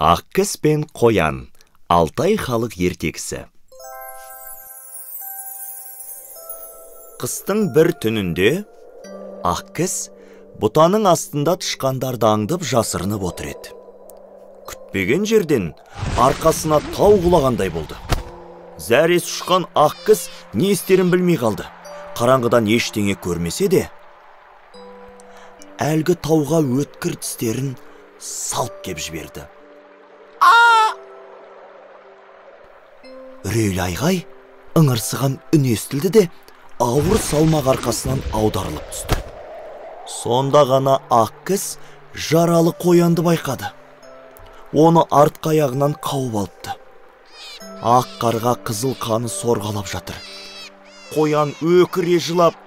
Ақкіс пен қоян. Алтай халық ертегісі. Қыстың бір түнінде Ақкіс бұтаның астында тышқандарды аңдып жасырынып отыр еді. Күтпеген жерден арқасына тау құлағандай болды. Зәресі ұшқан Ақкіс не істерін білмей қалды. Қараңғыдан ештеңе көрмесе де, әлгі тауға өткір тістерін салып кеп жіберді. Үрейлі айғай, ыңырсыған үн естілді де, ауыр салмақ арқасынан аударылып түсті. Сонда ғана Ақкіс жаралы қоянды байқады. Оны артқы аяғынан қауып алыпты. Ақ қарға қызыл қаны сорғалап жатыр. Қоян өкіре жылап: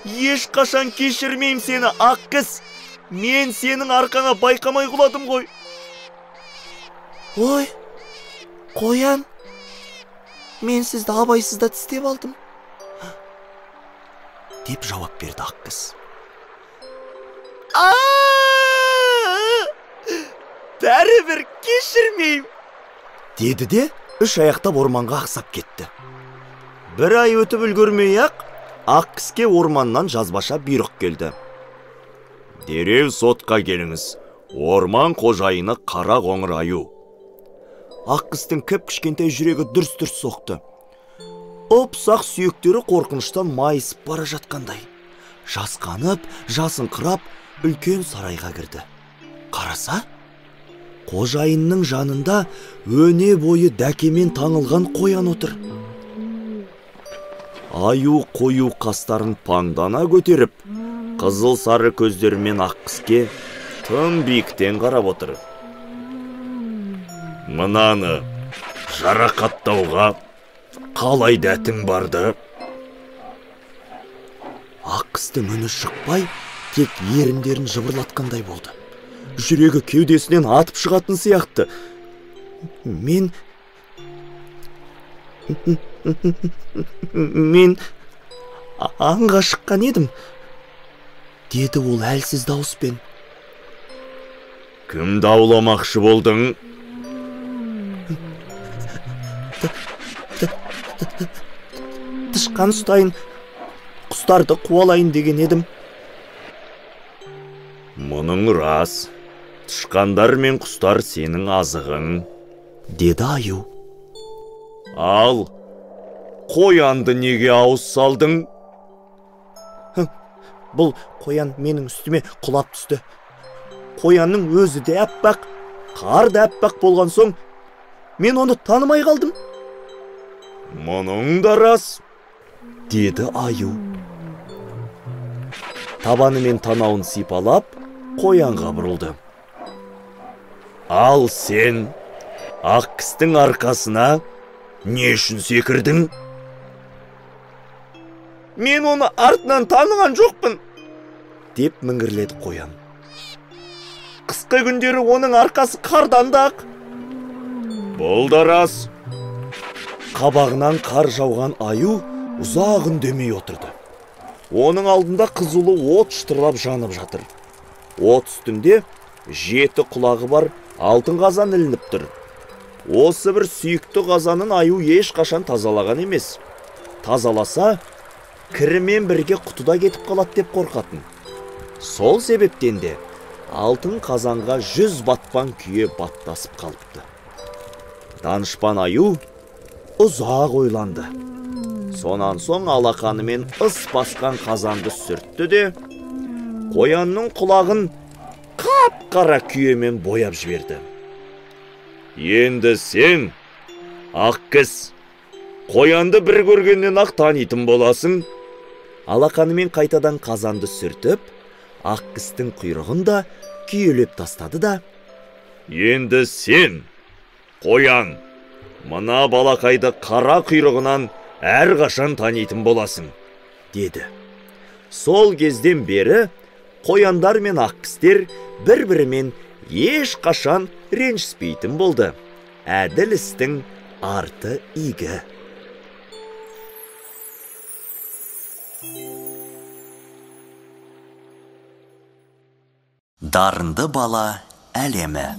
«Ешқашан кешірмеймін сені, Ақкіс! Мен сенің арқаңа байқамай құладым ғой!» «Ой, қоян, мен сізді абайсызда тістеп алдым», деп жауап берді Ақкіс. «Бәрібір кешірмеймін», деді де үш аяқтап орманға ақсап кетті. Бір ай өтіп үлгермей-ақ Ақкіске орманнан жазбаша бұйрық келді. «Дереу сотқа келіңіз, орман қожайыны Қара Қоңыр Аю». Ақкістің кіп-кішкентай жүрегі дүрс-дүрс соқты. Ұп-ұсақ сүйектері қорқыныштан майысып бара жатқандай. Жасқанып, жасыңқырап, үлкен сарайға кірді. Қараса, қожайынның жанында өне бойы дәкемен таңылған қоян отыр. Аю қою қастарын паңдана көтеріп, қызыл сары көздерімен Ақкіске тым биіктен қарап отыр. «Мынаны жарақаттауға қалай дәтің барды?» Ақкістің үні шықпай, тек еріндерін жыбырлатқандай болды. Жүрегі кеудесінен атып шығатын сияқты. Мен аңға шыққан едім», деді ол әлсіз дауыспен. «Кімді ауламақшы болдың?» «Тышқан ұстайын, құстарды қуалайын деген едім». «Мұның рас, тышқандар мен құстар сенің азығың», деді аю. «Ал қоянды неге ауыз салдың?» «Бұл қоян менің үстіме құлап түсті. Қоянның өзі де әппақ, қар да әппақ болған соң, мен оны танымай қалдым». «Мұның да рас», деді аю. Табаны мен танауын сипалап, қоянға бұрылды. «Ал сен Ақкістің арқасына не үшін секірдің?» «Мен оны артынан таныған жоқпын», деп міңгірледі қоян. «Қысқы күндері оның арқасы қардан да ақ». «Бұл да рас». Қабағынан қар жауған аю ұзақ үндемей отырды. Оның алдында қызулы от шытырлап жанып жатыр. От үстінде 7 құлағы бар алтын қазан ілініп тұр. Осы бір сүйікті қазанын аю ешқашан тазалаған емес. Тазаласа, кірімен бірге құтыда кетіп қалады деп қорқатын. Сол себептен де алтын қазанға 100 батпан күйе баттасып қалыпты. Данышпан аю ұзақ ойланды. Сонан соң алақанымен ыс басқан қазанды сүртті де, қоянның құлағын қап-қара күйемен бояп жіберді. «Енді сен, Ақкіс, қоянды бір көргеннен ақ танитын боласың». Алақанымен қайтадан қазанды сүртіп, Ақкістің құйрығын да күйелеп тастады да: «Енді сен, қоян, мына балақайды қара құйрығынан әрқашан танитын боласың», деді. Сол кезден бері қояндар мен Ақкістер бір-бірімен ешқашан ренжіспейтін болды. Әділ істің арты игі. Дарынды бала әлемі.